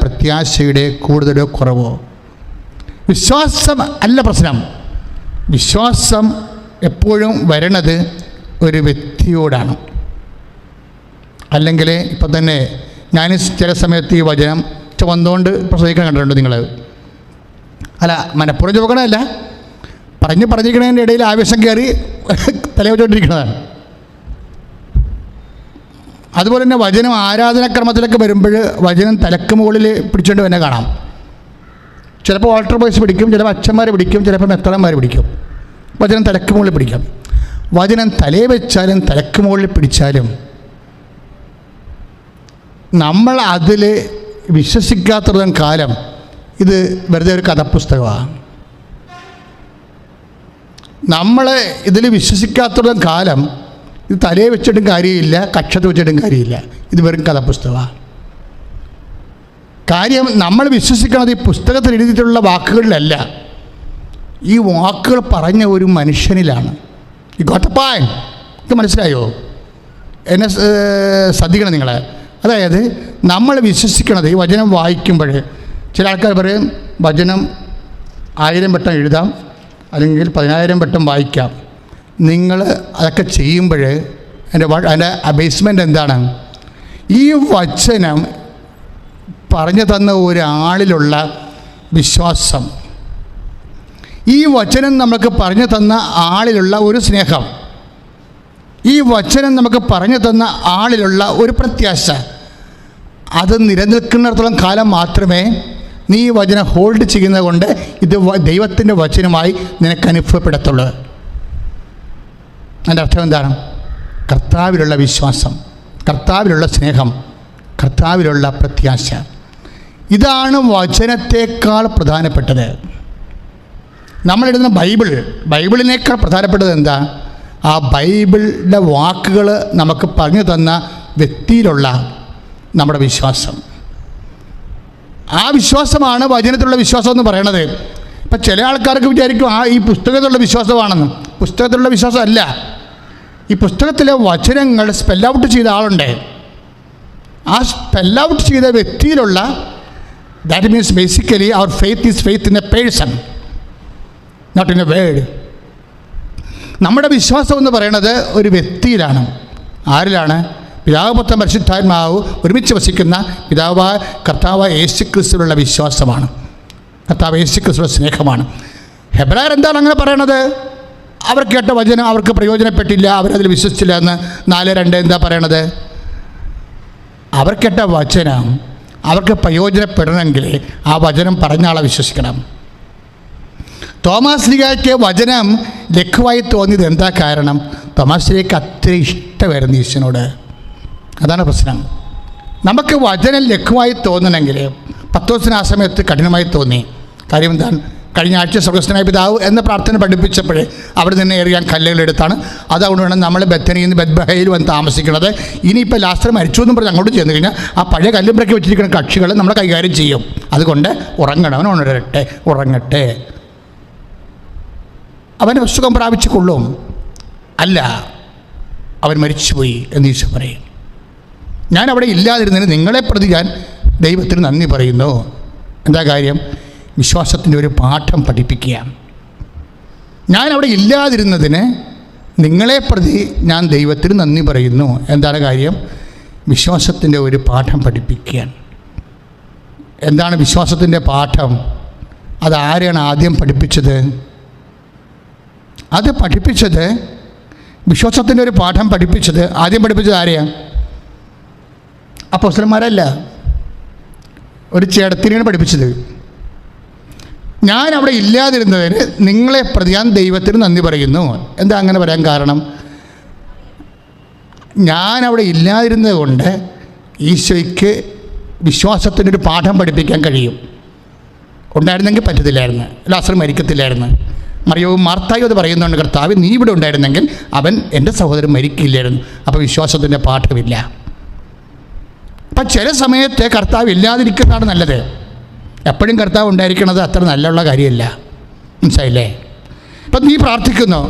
പ്രത്യാശയുടെ കൂടുതലോ കുറവോ. വിശ്വാസം അല്ല പ്രശ്നം. വിശ്വാസം എപ്പോഴും വരണത് ഒരു വ്യക്തിയോടാണ്. അല്ലെങ്കിൽ ഇപ്പം തന്നെ ഞാൻ ചില സമയത്ത് ഈ വചനം വന്നുകൊണ്ട് പ്രസംഗിക്കാൻ കണ്ടിട്ടുണ്ട് നിങ്ങൾ. അല്ല, മനഃപൂർവ്വം ചോദിക്കണമല്ല, പറഞ്ഞിരിക്കണതിൻ്റെ ഇടയിൽ ആവേശം കയറി തലവെച്ചുകൊണ്ടിരിക്കുന്നതാണ്. അതുപോലെ തന്നെ വചനം ആരാധനാക്രമത്തിലൊക്കെ വരുമ്പോൾ വചനം തലക്ക് മുകളിൽ പിടിച്ചുകൊണ്ട് തന്നെ കാണാം. ചിലപ്പോൾ ഓൾട്ടർ ബോയ്സ് പിടിക്കും, ചിലപ്പോൾ അച്ഛന്മാർ പിടിക്കും, ചിലപ്പോൾ മെത്രന്മാർ പിടിക്കും. വചനം തലക്ക് മുകളിൽ പിടിക്കാം. വചനം തലയെ വെച്ചാലും തലക്ക് മുകളിൽ പിടിച്ചാലും നമ്മൾ അതിൽ വിശ്വസിക്കാത്തിടത്തോളം കാലം ഇത് വെറുതെ ഒരു കഥപുസ്തകമാണ്. നമ്മൾ ഇതിൽ വിശ്വസിക്കാത്തിടത്തോളം കാലം ഇത് തലയെ വെച്ചിട്ടും കാര്യമില്ല, കക്ഷത്ത് വെച്ചിട്ടും കാര്യമില്ല. ഇത് വെറും കഥപുസ്തകമാണ്. കാര്യം നമ്മൾ വിശ്വസിക്കുന്നത് ഈ പുസ്തകത്തിൽ എഴുതിയിട്ടുള്ള വാക്കുകളിലല്ല, ഈ വാക്കുകൾ പറഞ്ഞ ഒരു മനുഷ്യനിലാണ്. ഈ ഗോട്ടപ്പായൻ ഇത് മനസ്സിലായോ? എന്നെ ശ്രദ്ധിക്കണം നിങ്ങൾ. അതായത് നമ്മൾ വിശ്വസിക്കണത് ഈ വചനം വായിക്കുമ്പോൾ ചില ആൾക്കാർ പറയും വചനം 1000 വട്ടം എഴുതാം അല്ലെങ്കിൽ 10,000 വട്ടം വായിക്കാം. നിങ്ങൾ അതൊക്കെ ചെയ്യുമ്പോൾ അതിൻ്റെ അബേസ്മെൻ്റ് എന്താണ്? ഈ വചനം പറഞ്ഞു തന്ന ഒരാളിലുള്ള വിശ്വാസം, ഈ വചനം നമുക്ക് പറഞ്ഞു തന്ന ആളിലുള്ള ഒരു സ്നേഹം, ഈ വചനം നമുക്ക് പറഞ്ഞു തന്ന ആളിലുള്ള ഒരു പ്രത്യാശ, അത് നിലനിൽക്കുന്നിടത്തോളം കാലം മാത്രമേ നീ ഈ വചനം ഹോൾഡ് ചെയ്യുന്നത് കൊണ്ട് ഇത് ദൈവത്തിൻ്റെ വചനമായി നിനക്ക് അനുഭവപ്പെടത്തുള്ളൂ. അതിൻ്റെ അർത്ഥം എന്താണ്? കർത്താവിലുള്ള വിശ്വാസം, കർത്താവിലുള്ള സ്നേഹം, കർത്താവിലുള്ള പ്രത്യാശ. ഇതാണ് വചനത്തേക്കാൾ പ്രധാനപ്പെട്ടത്. നമ്മളെഴുതുന്ന ബൈബിളിനേക്കാൾ പ്രധാനപ്പെട്ടത് എന്താ? ആ ബൈബിളിൻ്റെ വാക്കുകൾ നമുക്ക് പറഞ്ഞു തന്ന വ്യക്തിയിലുള്ള നമ്മുടെ വിശ്വാസം. ആ വിശ്വാസമാണ് വചനത്തിലുള്ള വിശ്വാസം എന്ന് പറയണത്. ഇപ്പം ചില ആൾക്കാർക്ക് വിചാരിക്കും ഈ പുസ്തകത്തിലുള്ള വിശ്വാസമാണെന്ന്. പുസ്തകത്തിലുള്ള വിശ്വാസമല്ല. ഈ പുസ്തകത്തിലെ വചനങ്ങൾ സ്പെൽ ഔട്ട് ചെയ്ത ആളുണ്ട്. ആ സ്പെൽ ഔട്ട് ചെയ്ത വ്യക്തിയിലുള്ള, ദാറ്റ് മീൻസ് ബേസിക്കലി അവർ faith is faith in a person, not in a word. നമ്മുടെ വിശ്വാസം എന്ന് പറയുന്നത് ഒരു വ്യക്തിയിലാണ്. ആരിലാണ്? പിതാവ് പുത്രൻ പരിശുദ്ധാത്മാവ് ഒരുമിച്ച് വസിക്കുന്ന പിതാവായ കർത്താവായ യേശുക്രിസ്തുവിലുള്ള വിശ്വാസമാണ്. കർത്താവ് യേശുക്രിസ്തുവിന്റെ സ്നേഹമാണ്. ഹെബ്രായർ എന്താണ് അങ്ങനെ പറയണത്? അവർ കേട്ട വചനം അവർക്ക് പ്രയോജനപ്പെട്ടില്ല, അവരതിൽ വിശ്വസിച്ചില്ല എന്ന് 4:2 എന്താ പറയണത്? അവർ കേട്ട വചനം അവർക്ക് പ്രയോജനപ്പെടണമെങ്കിൽ ആ വചനം പറഞ്ഞ ആളെ വിശ്വസിക്കണം. തോമാസ് ലീഗയ്ക്ക് വചനം ലഘുവായി തോന്നിയത് എന്താ കാരണം? തോമാസ് ലീഗയ്ക്ക് അത്ര ഇഷ്ടമായിരുന്നു ഈശോനോട്. അതാണ് പ്രശ്നം. നമുക്ക് വചനം ലഘുവായി തോന്നണമെങ്കിൽ പത്രോസിന് ആ സമയത്ത് കഠിനമായി തോന്നി. കാര്യം എന്താണ്? കഴിഞ്ഞ ആഴ്ച സ്വർഗ്ഗസ്ഥനായ പിതാവ് എന്ന പ്രാർത്ഥന പഠിപ്പിച്ചപ്പോൾ അവിടെ നിന്ന് എറിയാൻ കല്ലുകളെടുത്താണ്. അതുകൊണ്ട് വേണം നമ്മൾ ബെത്തനിയിൽ നിന്ന് ബെത്ബഹയിൽ വന്ന് താമസിക്കുന്നത്. ഇനിയിപ്പോൾ ലാസ്റ്റർ മരിച്ചു എന്നും പറഞ്ഞ് അങ്ങോട്ട് ചെന്ന് കഴിഞ്ഞാൽ ആ പഴയ കല്ലുമ്പറക്കി വെച്ചിരിക്കുന്ന കക്ഷികൾ നമ്മളെ കൈകാര്യം ചെയ്യും. അതുകൊണ്ട് ഉറങ്ങണം, ഉറങ്ങട്ടെ, അവൻ സുഖം പ്രാപിച്ചു കൊള്ളും. അല്ല, അവൻ മരിച്ചുപോയി എന്ന് ഈശോ പറയും. ഞാൻ അവിടെ ഇല്ലാതിരുന്നതിന് നിങ്ങളെ പ്രതി ഞാൻ ദൈവത്തിന് നന്ദി പറയുന്നു. എന്താ കാര്യം? വിശ്വാസത്തിൻ്റെ ഒരു പാഠം പഠിപ്പിക്കുക. ഞാൻ അവിടെ ഇല്ലാതിരുന്നതിന് നിങ്ങളെ പ്രതി ഞാൻ ദൈവത്തിന് നന്ദി പറയുന്നു. എന്താണ് കാര്യം? വിശ്വാസത്തിൻ്റെ ഒരു പാഠം പഠിപ്പിക്കുക. എന്താണ് വിശ്വാസത്തിൻ്റെ പാഠം? അതാരെയാണ് ആദ്യം പഠിപ്പിച്ചത്? അത് പഠിപ്പിച്ചത് വിശ്വാസത്തിൻ്റെ ഒരു പാഠം പഠിപ്പിച്ചത് ആദ്യം പഠിപ്പിച്ചത് ആരെയാണ്? അപ്പോസ്തലന്മാരല്ല, ഒരു ചേട്ടത്തിനെയാണ് പഠിപ്പിച്ചത്. ഞാൻ അവിടെ ഇല്ലാതിരുന്നതിന് നിങ്ങളെ പ്രതി ഞാൻ ദൈവത്തിന് നന്ദി പറയുന്നു. എന്താ അങ്ങനെ പറയാൻ കാരണം? ഞാൻ അവിടെ ഇല്ലാതിരുന്നത് കൊണ്ട് ഈശോയ്ക്ക് വിശ്വാസത്തിൻ്റെ ഒരു പാഠം പഠിപ്പിക്കാൻ കഴിയും. ഉണ്ടായിരുന്നെങ്കിൽ പറ്റത്തില്ലായിരുന്നു, ലാസർ മരിക്കത്തില്ലായിരുന്നു. മറിയവും മാർത്തായും അത് പറയുന്നുണ്ട്, കർത്താവ് നീ ഇവിടെ ഉണ്ടായിരുന്നെങ്കിൽ അവൻ എൻ്റെ സഹോദരൻ മരിക്കില്ലായിരുന്നു. അപ്പോൾ വിശ്വാസത്തിൻ്റെ പാഠമില്ല. അപ്പം ചില സമയത്ത് കർത്താവ് ഇല്ലാതിരിക്കുന്നതാണ് നല്ലത്. എപ്പോഴും കർത്താവ് ഉണ്ടായിരിക്കണത് അത്ര നല്ലുള്ള കാര്യമല്ല. മനസ്സിലായില്ലേ? ഇപ്പം നീ പ്രാർത്ഥിക്കുന്നു,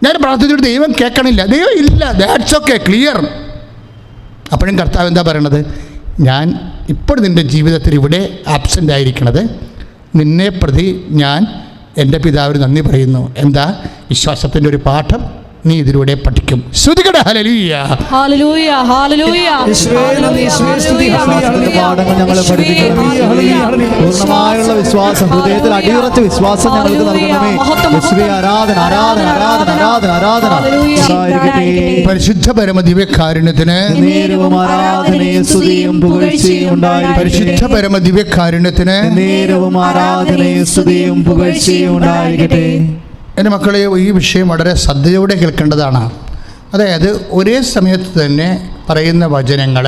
ഞാൻ പ്രാർത്ഥിച്ചിട്ട് ദൈവം കേൾക്കണില്ല, ദൈവം ഇല്ല, ദാറ്റ്സ് ഓക്കെ, ക്ലിയർ. അപ്പോഴും കർത്താവ് എന്താ പറയണത്? ഞാൻ ഇപ്പോൾ നിൻ്റെ ജീവിതത്തിൽ ഇവിടെ ആബ്സെൻ്റ് ആയിരിക്കണത് നിന്നെ പ്രതി ഞാൻ എൻ്റെ പിതാവിന് നന്ദി പറയുന്നു. എന്താ? വിശ്വാസത്തിൻ്റെ ഒരു പാഠം നീ ഇതിലൂടെ പഠിക്കും. ശ്രുതികട ഹല്ലേലൂയ, ഹല്ലേലൂയ, ഹല്ലേലൂയ. വിശ്വാസത്തിന്റെ പാഠങ്ങൾ ഞങ്ങളെ പഠിപ്പിക്കണമേ. പൂർണ്ണമായുള്ള വിശ്വാസം, ഹൃദയത്തിൽ അടിയുറച്ച വിശ്വാസം ഞങ്ങൾക്ക് നൽകണമേ. യേശുവേ, ആരാധന, ആരാധന, ആരാധന, ആരാധന, ആരാധന. പരിശുദ്ധ പരമ ദിവ്യകാരുണ്യത്തിന് നേരവും ആരാധനയും സ്തുതിയും പുകഴ്ചയും ഉണ്ടായിരിക്കട്ടെ. പരിശുദ്ധ പരമ ദിവ്യകാരുണ്യത്തിന് നേരവും ആരാധനയും സ്തുതിയും പുകഴ്ചയും ഉണ്ടായിരിക്കട്ടെ. എൻ്റെ മക്കളെ, ഈ വിഷയം വളരെ ശ്രദ്ധയോടെ കേൾക്കേണ്ടതാണ്. അതായത് ഒരേ സമയത്ത് തന്നെ പറയുന്ന വചനങ്ങൾ,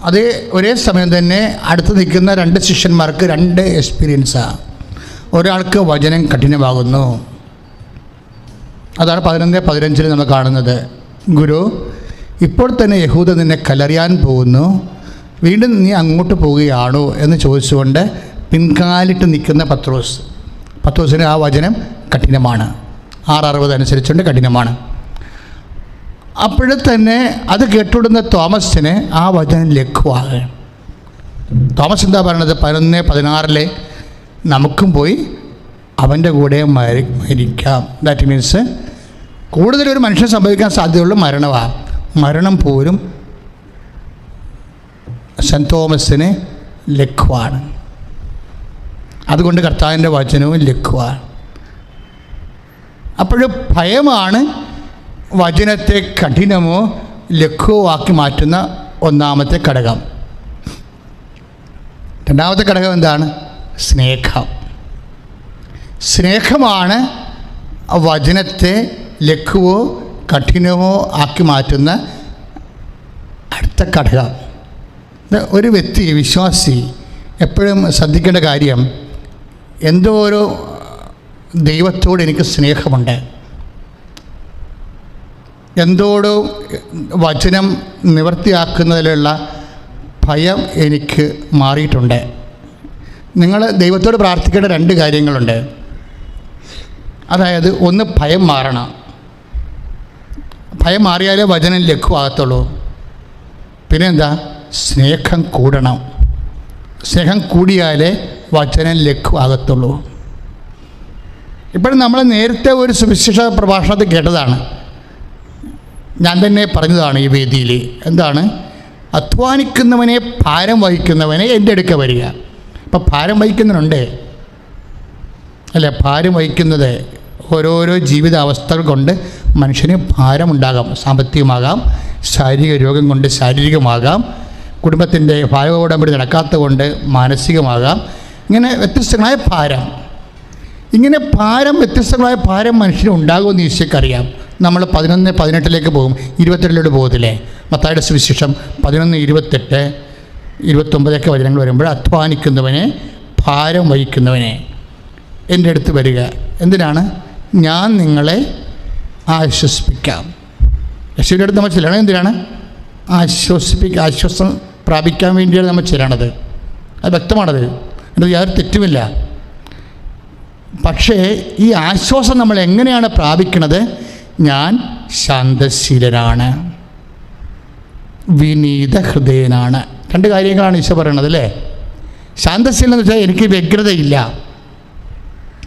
അതേ ഒരേ സമയം തന്നെ അടുത്ത് നിൽക്കുന്ന രണ്ട് ശിഷ്യന്മാർക്ക് രണ്ട് എക്സ്പീരിയൻസാണ്. ഒരാൾക്ക് വചനം കഠിനമാകുന്നു. അതാണ് 11:15 നമ്മൾ കാണുന്നത്. ഗുരു, ഇപ്പോൾ തന്നെ യഹൂദ നിന്നെ കല്ലെറിയാൻ പോകുന്നു, വീണ്ടും നീ അങ്ങോട്ട് പോവുകയാണോ എന്ന് ചോദിച്ചുകൊണ്ട് പിൻകാലിട്ട് നിൽക്കുന്ന പത്രോസിന് ആ വചനം കഠിനമാണ്. 6:60 അനുസരിച്ചുകൊണ്ട് കഠിനമാണ്. അപ്പോഴേ തന്നെ അത് കേട്ടുവിടുന്ന തോമസിന് ആ വചനം ലഘുവാകുകയാണ്. തോമസ് എന്താ പറയണത്? 11:16 നമുക്കും പോയി അവൻ്റെ കൂടെ മരിക്കാം. ദാറ്റ് മീൻസ് കൂടുതലൊരു മനുഷ്യൻ സംഭവിക്കാൻ സാധ്യതയുള്ള മരണമാണ്. മരണം പോലും സെൻറ്റ് തോമസിന് ലഘുവാണ്. അതുകൊണ്ട് കർത്താവിൻ്റെ വചനവും ലഘുവാണ്. അപ്പോഴും ഭയമാണ് വചനത്തെ കഠിനമോ ലഘുവോ ആക്കി മാറ്റുന്ന ഒന്നാമത്തെ ഘടകം. രണ്ടാമത്തെ ഘടകം എന്താണ്? സ്നേഹം. സ്നേഹമാണ് വചനത്തെ ലഘുവോ കഠിനമോ ആക്കി മാറ്റുന്ന അടുത്ത ഘടകം. ഒരു വ്യക്തി, വിശ്വാസി എപ്പോഴും ശ്രദ്ധിക്കേണ്ട കാര്യം, എന്തോ ഒരു ദൈവത്തോട് എനിക്ക് സ്നേഹമുണ്ട്, എന്തോട് വചനം നിവർത്തിയാക്കുന്നതിലുള്ള ഭയം എനിക്ക് മാറിയിട്ടുണ്ട്. നിങ്ങൾ ദൈവത്തോട് പ്രാർത്ഥിക്കേണ്ട രണ്ട് കാര്യങ്ങളുണ്ട്. അതായത് ഒന്ന്, ഭയം മാറണം. ഭയം മാറിയാലേ വചനം ലഘുവാകത്തുള്ളൂ. പിന്നെ എന്താ? സ്നേഹം കൂടണം. സ്നേഹം കൂടിയാലേ വചനം ലഘുവാകത്തുള്ളൂ. ഇപ്പോഴും നമ്മൾ നേരത്തെ ഒരു സുവിശേഷ പ്രഭാഷണത്തിൽ കേട്ടതാണ്, ഞാൻ തന്നെ പറഞ്ഞതാണ് ഈ വേദിയിൽ. എന്താണ്? അധ്വാനിക്കുന്നവനെ ഭാരം വഹിക്കുന്നവനെ എൻ്റെ അടുക്ക വരിക. ഇപ്പം ഭാരം വഹിക്കുന്നവനുണ്ട് അല്ലേ? ഭാരം വഹിക്കുന്നത് ഓരോരോ ജീവിതാവസ്ഥകൾ കൊണ്ട് മനുഷ്യന് ഭാരമുണ്ടാകാം. സാമ്പത്തികമാകാം, ശാരീരിക രോഗം കൊണ്ട് ശാരീരികമാകാം, കുടുംബത്തിൻ്റെ ഭാരവോടമ്പടി നടക്കാത്തത് കൊണ്ട് മാനസികമാകാം. ഇങ്ങനെ വ്യത്യസ്തങ്ങളായ ഭാരം, ഇങ്ങനെ വ്യത്യസ്തങ്ങളായ ഭാരം മനുഷ്യന് ഉണ്ടാകുമെന്ന് ഈശോയ്ക്കറിയാം. നമ്മൾ 11:18 പോകും, 22 പോകത്തില്ലേ? മത്തായിയുടെ സുവിശേഷം 11:28, 29 വചനങ്ങൾ വരുമ്പോൾ, അധ്വാനിക്കുന്നവനെ ഭാരം വഹിക്കുന്നവനെ എൻ്റെ അടുത്ത് വരിക. എന്തിനാണ്? ഞാൻ നിങ്ങളെ ആശ്വസിപ്പിക്കാം. യേശുവിൻ്റെ അടുത്ത് നമ്മൾ ചെല്ലണം. എന്തിനാണ്? ആശ്വാസം പ്രാപിക്കാൻ വേണ്ടിയാണ് നമ്മൾ ചെല്ലണത്. അത് വ്യക്തമാണത്, അതിന് യാതൊരു തെറ്റുമില്ല. പക്ഷേ ഈ ആശ്വാസം നമ്മൾ എങ്ങനെയാണ് പ്രാപിക്കണത്? ഞാൻ ശാന്തശീലനാണ്, വിനീത ഹൃദയനാണ്. രണ്ട് കാര്യങ്ങളാണ് ഈശോ പറയണത് അല്ലേ? ശാന്തശീലം എന്ന് വെച്ചാൽ എനിക്ക് വ്യഗ്രതയില്ല.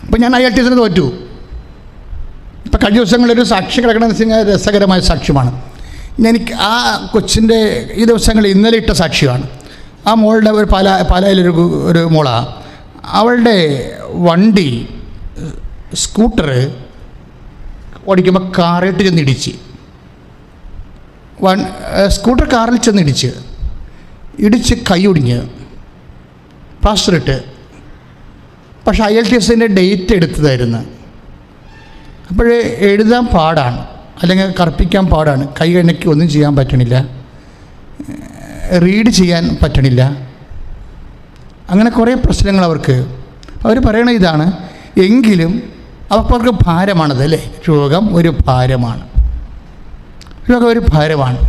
ഇപ്പം ഞാൻ IELTS തോറ്റു. ഇപ്പം കഴിഞ്ഞ ദിവസങ്ങളിലൊരു സാക്ഷി കിടക്കണമെന്ന് വെച്ച് കഴിഞ്ഞാൽ രസകരമായ സാക്ഷ്യമാണ്. എനിക്ക് ആ കൊച്ചിൻ്റെ ഈ ദിവസങ്ങളിൽ ഇന്നലെ ഇട്ട സാക്ഷ്യമാണ്. ആ മോളുടെ ഒരു പാലായിലൊരു മോളാണ്. അവളുടെ വണ്ടി, സ്കൂട്ടർ ഓടിക്കുമ്പോൾ കാറിട്ട് ചെന്നിടിച്ച്, സ്കൂട്ടർ കാറിൽ ഇടിച്ച് കൈ ഒടിഞ്ഞ് പ്ലാസ്റ്ററിട്ട്. പക്ഷേ IELTS ഡേറ്റ് എടുത്തതായിരുന്നു. അപ്പോൾ എഴുതാൻ പാടാണ്, അല്ലെങ്കിൽ കറുപ്പിക്കാൻ പാടാണ്, കൈ എനിക്ക് ഒന്നും ചെയ്യാൻ പറ്റണില്ല, റീഡ് ചെയ്യാൻ പറ്റണില്ല, അങ്ങനെ കുറേ പ്രശ്നങ്ങൾ അവർക്ക്. അവർ പറയണ ഇതാണ്, എങ്കിലും അവർക്ക് ഭാരമാണത് അല്ലേ, രോഗം ഒരു ഭാരമാണ്, രോഗം ഒരു ഭാരമാണ്.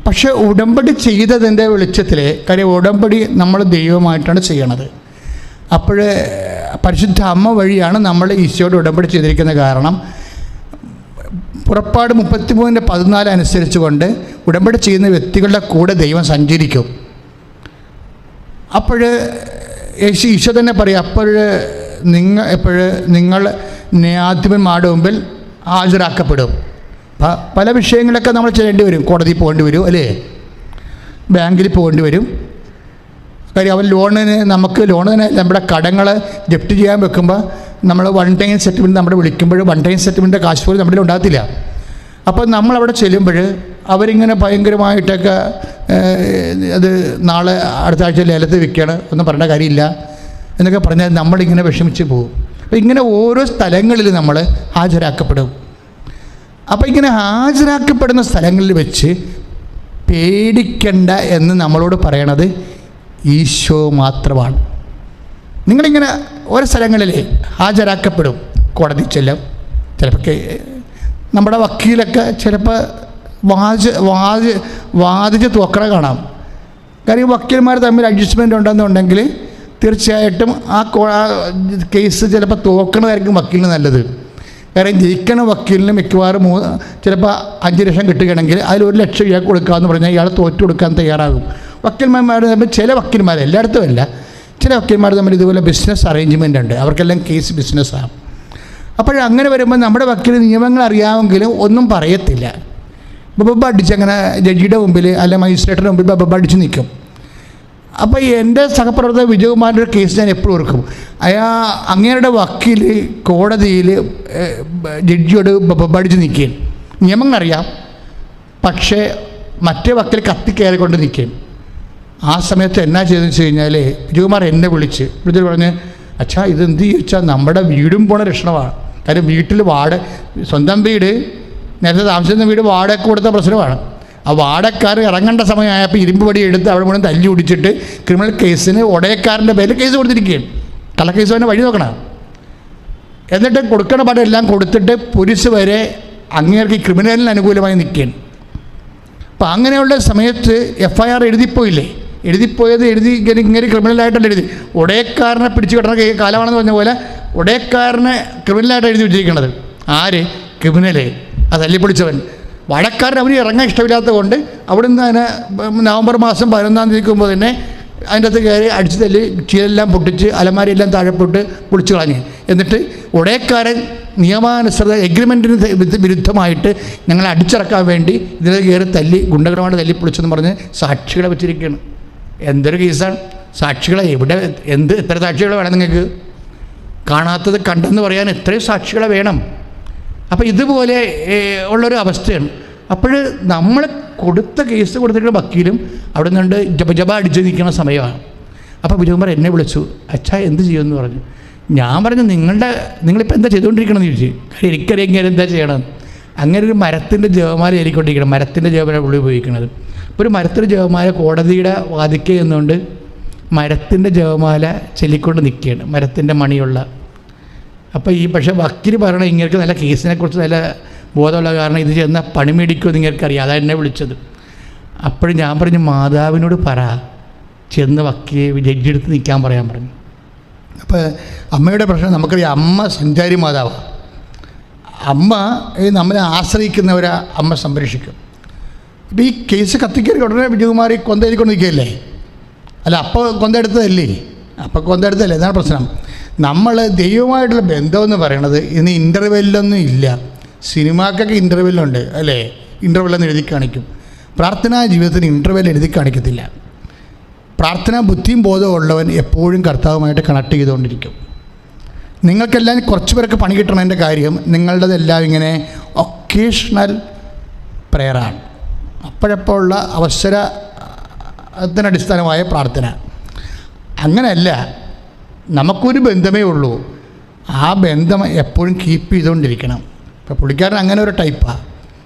പക്ഷേ ഉടമ്പടി ചെയ്തതിൻ്റെ വെളിച്ചത്തിൽ, കാര്യം ഉടമ്പടി നമ്മൾ ദൈവമായിട്ടാണ് ചെയ്യണത്. അപ്പോൾ പരിശുദ്ധ അമ്മ വഴിയാണ് നമ്മൾ ഈശോയോട് ഉടമ്പടി ചെയ്തിരിക്കുന്നത്. കാരണം പുറപ്പാട് 33:14 അനുസരിച്ച് കൊണ്ട് ഉടമ്പടി ചെയ്യുന്ന വ്യക്തികളുടെ കൂടെ ദൈവം സഞ്ചരിക്കും. അപ്പോൾ ഈശോ തന്നെ പറയും, നിങ്ങൾ ന്യായാധിപന്മാരുടെ മുമ്പിൽ ഹാജരാക്കപ്പെടും. പല വിഷയങ്ങളൊക്കെ നമ്മൾ ചെയ്യേണ്ടി വരും, കോടതിയിൽ പോകേണ്ടി വരും അല്ലേ, ബാങ്കിൽ പോകേണ്ടി വരും. കാര്യം അവൻ നമുക്ക് ലോണിന് നമ്മുടെ കടങ്ങൾ ജപ്തി ചെയ്യാൻ വെക്കുമ്പോൾ നമ്മൾ വൺ ടൈം സെറ്റിൽമെൻറ്റ് നമ്മുടെ വിളിക്കുമ്പോൾ വൺ ടൈം സെറ്റിൽമെൻറ്റിൻ്റെ കാശ് പോലും നമ്മുടെ ഉണ്ടാകത്തില്ല. അപ്പോൾ നമ്മളവിടെ ചെല്ലുമ്പോൾ അവരിങ്ങനെ ഭയങ്കരമായിട്ടൊക്കെ അത് നാളെ അടുത്ത ആഴ്ച ലേലത്തിൽ വിൽക്കണം ഒന്നും പറയേണ്ട കാര്യമില്ല എന്നൊക്കെ പറഞ്ഞാൽ നമ്മളിങ്ങനെ വിഷമിച്ച് പോകും. അപ്പോൾ ഇങ്ങനെ ഓരോ സ്ഥലങ്ങളിൽ നമ്മൾ ഹാജരാക്കപ്പെടും. അപ്പോൾ ഇങ്ങനെ ഹാജരാക്കപ്പെടുന്ന സ്ഥലങ്ങളിൽ വെച്ച് പേടിക്കണ്ട എന്ന് നമ്മളോട് പറയണത് ഈശോ മാത്രമാണ്. നിങ്ങളിങ്ങനെ ഓരോ സ്ഥലങ്ങളിൽ ഹാജരാക്കപ്പെടും, കോടതി ചെല്ലും. ചിലപ്പോൾ നമ്മുടെ വക്കീലൊക്കെ ചിലപ്പോൾ വാദിച്ച് തോക്കണ കാണാം. കാര്യം വക്കീൽമാർ തമ്മിൽ അഡ്ജസ്റ്റ്മെൻ്റ് ഉണ്ടെന്നുണ്ടെങ്കിൽ തീർച്ചയായിട്ടും ആ കേസ് ചിലപ്പോൾ തോക്കണതായിരിക്കും വക്കീലിന് നല്ലത്. കാരണം ജയിക്കണ വക്കീലിന് മിക്കവാറും ചിലപ്പോൾ 5 ലക്ഷം കിട്ടുകയാണെങ്കിൽ അതിൽ 1 ലക്ഷം ഇയാൾക്ക് കൊടുക്കാമെന്ന് പറഞ്ഞാൽ ഇയാൾ തോറ്റു കൊടുക്കാൻ തയ്യാറാകും. വക്കീൽമാർ തമ്മിൽ ചില വക്കീൽമാർ, എല്ലായിടത്തും അല്ല, ചില വക്കീൽമാർ തമ്മിൽ ഇതുപോലെ ബിസിനസ് അറേഞ്ച്മെൻ്റ് ഉണ്ട്, അവർക്കെല്ലാം കേസ് ബിസിനസ്സാണ്. അപ്പോഴങ്ങനെ വരുമ്പോൾ നമ്മുടെ വക്കീൽ നിയമങ്ങൾ അറിയാമെങ്കിലും ഒന്നും പറയത്തില്ല. ബബ്ബ അടിച്ച് അങ്ങനെ ജഡ്ജിയുടെ മുമ്പിൽ അല്ല മജിസ്ട്രേറ്റിൻ്റെ മുമ്പിൽ ബബ്ബ അടിച്ച് നിൽക്കും. അപ്പോൾ എൻ്റെ സഹപ്രവർത്തക വിജയകുമാറിൻ്റെ ഒരു കേസ് ഞാൻ എപ്പോഴും ഓർക്കും. അങ്ങേരുടെ വക്കീൽ കോടതിയിൽ ജഡ്ജിയോട് ബബ്ബ അടിച്ച് നിൽക്കുകയും നിയമങ്ങൾ അറിയാം, പക്ഷേ മറ്റേ വക്കീൽ കത്തിക്കയറിക്കൊണ്ട് നിൽക്കുകയും. ആ സമയത്ത് എന്നാ ചെയ്തെന്ന് വെച്ച് കഴിഞ്ഞാൽ വിജയകുമാർ എന്നെ വിളിച്ചിട്ട് പറഞ്ഞ്, അച്ഛാ ഇതെന്ത് ചോദിച്ചാൽ നമ്മുടെ വീടും പോണ ലക്ഷണമാണ്. കാര്യം വീട്ടിൽ സ്വന്തം വീട്, നേരത്തെ താമസിക്കുന്ന വീട് വാടക കൊടുത്ത പ്രശ്നമാണ്. ആ വാടകക്കാർ ഇറങ്ങേണ്ട സമയമായപ്പോൾ ഇരുമ്പ് പടി എടുത്ത് അവിടെ മുഴുവൻ തല്ലി ഒടിച്ചിട്ട് ക്രിമിനൽ കേസിന് ഉടയക്കാരൻ്റെ പേരിൽ കേസ് കൊടുത്തിരിക്കുകയാണ്. കള്ളക്കേസ് തന്നെ വഴി നോക്കണം. എന്നിട്ട് കൊടുക്കണ പടം എല്ലാം കൊടുത്തിട്ട് പോലീസ് വരെ അങ്ങേർക്ക് ക്രിമിനലിന് അനുകൂലമായി നിൽക്കുകയാണ്. അപ്പം അങ്ങനെയുള്ള സമയത്ത് FIR എഴുതിപ്പോയില്ലേ, എഴുതിപ്പോയത് ഇങ്ങനെ ക്രിമിനലായിട്ടല്ല എഴുതി, ഉടയക്കാരനെ പിടിച്ചു കിട്ടുന്ന കാലമാണെന്ന് പറഞ്ഞ പോലെ ഉടയക്കാരനെ ക്രിമിനലായിട്ട് എഴുതി വെച്ചിരിക്കുന്നത്. ആര്? ക്രിമിനല്, ആ തല്ലിപ്പൊളിച്ചവൻ. വാടകക്കാരൻ അവന് ഇറങ്ങാൻ ഇഷ്ടമില്ലാത്തത് കൊണ്ട് അവിടുന്ന് അതിനെ നവംബർ മാസം 11-ാം തീയതിക്കുമ്പോൾ തന്നെ അതിൻ്റെ അകത്ത് കയറി അടിച്ച് തല്ലി ചീലെല്ലാം പൊട്ടിച്ച് അലമാരിയെല്ലാം താഴെ പൊളിച്ച് കളഞ്ഞ്. എന്നിട്ട് ഉടയക്കാരൻ നിയമാനുസൃത എഗ്രിമെൻറ്റിന് വിരുദ്ധമായിട്ട് ഞങ്ങളെ അടിച്ചിറക്കാൻ വേണ്ടി ഇതിൽ കയറി തല്ലി ഗുണ്ടകരമായിട്ട് തല്ലിപ്പൊളിച്ചെന്ന് പറഞ്ഞ് സാക്ഷികളെ വെച്ചിരിക്കുകയാണ്. എന്തൊരു കേസാണ്! സാക്ഷികളെ എവിടെ എത്ര സാക്ഷികളെ വേണം നിങ്ങൾക്ക്? കാണാത്തത് കണ്ടെന്ന് പറയാൻ എത്രയും സാക്ഷികളെ വേണം. അപ്പോൾ ഇതുപോലെ ഉള്ളൊരു അവസ്ഥയാണ്. അപ്പോൾ നമ്മൾ കൊടുത്ത കേസ് കൊടുത്തിട്ടുള്ള വക്കീലും അവിടെ നിന്നുകൊണ്ട് ജപ അടിച്ച് നിൽക്കുന്ന സമയമാണ്. അപ്പോൾ വിജയകുമാർ എന്നെ വിളിച്ചു, അച്ഛാ എന്ത് ചെയ്യുമെന്ന് പറഞ്ഞു. ഞാൻ പറഞ്ഞു, നിങ്ങളിപ്പോൾ എന്താ ചെയ്തുകൊണ്ടിരിക്കണമെന്ന് ചോദിച്ചു. കാര്യം എനിക്കറിയാം ഇങ്ങനെ എന്താ ചെയ്യണം. അങ്ങനെ ഒരു മരത്തിൻ്റെ ജപമാല ഏരിക്കൊണ്ടിരിക്കണം, മരത്തിൻ്റെ ജപമാല ഉള്ളിൽ ഉപയോഗിക്കുന്നത്. അപ്പോൾ ഒരു മരത്തിൻ്റെ ജപമാല കോടതിയുടെ വാതിക്കെ എന്നുകൊണ്ട് മരത്തിൻ്റെ ജപമാല ചൊല്ലിക്കൊണ്ട് നിൽക്കുകയാണ്, മരത്തിൻ്റെ മണിയുള്ള. അപ്പോൾ പക്ഷേ വക്കീൽ പറയണ ഇങ്ങൾക്ക് നല്ല കേസിനെക്കുറിച്ച് നല്ല ബോധമുള്ള കാരണം ഇത് ചെന്നാൽ പണി മേടിക്കുമോ നിങ്ങൾക്കറിയാം, അതാണ് എന്നെ വിളിച്ചത്. അപ്പോൾ ഞാൻ പറഞ്ഞു, മാതാവിനോട് പറ, ചെന്ന് ജഡ്ജി എടുത്ത് നിൽക്കാൻ പറയാൻ പറഞ്ഞു. അപ്പോൾ അമ്മയുടെ പ്രശ്നം നമുക്കറിയാം, അമ്മ സഞ്ചാരി മാതാവാണ്. അമ്മ നമ്മളെ ആശ്രയിക്കുന്നവരെ അമ്മ സംരക്ഷിക്കും. ഇപ്പോൾ ഈ കേസ് കത്തിക്കറി ഉടനെ വിജയകുമാരി കൊന്തയെടുക്കൊണ്ട് നിൽക്കുകയല്ലേ, അല്ല അപ്പോൾ കൊന്തെടുത്തതല്ലേ, അപ്പോൾ കൊന്തെടുത്തതല്ലേ, എന്നാണ് പ്രശ്നം. നമ്മൾ ദൈവമായിട്ടുള്ള ബന്ധമെന്ന് പറയണത് ഇന്ന് ഇൻ്റർവെല്ലൊന്നും ഇല്ല. സിനിമാക്കൊക്കെ ഇൻ്റർവെല്ലുണ്ട് അല്ലേ, ഇൻ്റർവെല്ലൊന്നും എഴുതി കാണിക്കും. പ്രാർത്ഥനാ ജീവിതത്തിന് ഇൻ്റർവെൽ എഴുതി കാണിക്കത്തില്ല. പ്രാർത്ഥനാ ബുദ്ധിയും ബോധവും ഉള്ളവൻ എപ്പോഴും കർത്താവുമായിട്ട് കണക്ട് ചെയ്തുകൊണ്ടിരിക്കും. നിങ്ങൾക്കെല്ലാം കുറച്ച് പേർക്ക് പണി കിട്ടണതിൻ്റെ കാര്യം നിങ്ങളുടേതെല്ലാം ഇങ്ങനെ ഒക്കേഷണൽ പ്രെയറാണ്, അപ്പോഴപ്പോഴുള്ള അവസരത്തിനടിസ്ഥാനമായ പ്രാർത്ഥന. അങ്ങനെയല്ല, നമുക്കൊരു ബന്ധമേ ഉള്ളൂ, ആ ബന്ധം എപ്പോഴും കീപ്പ് ചെയ്തുകൊണ്ടിരിക്കണം. ഇപ്പോൾ പുള്ളിക്കാരൻ അങ്ങനെ ഒരു ടൈപ്പാണ്.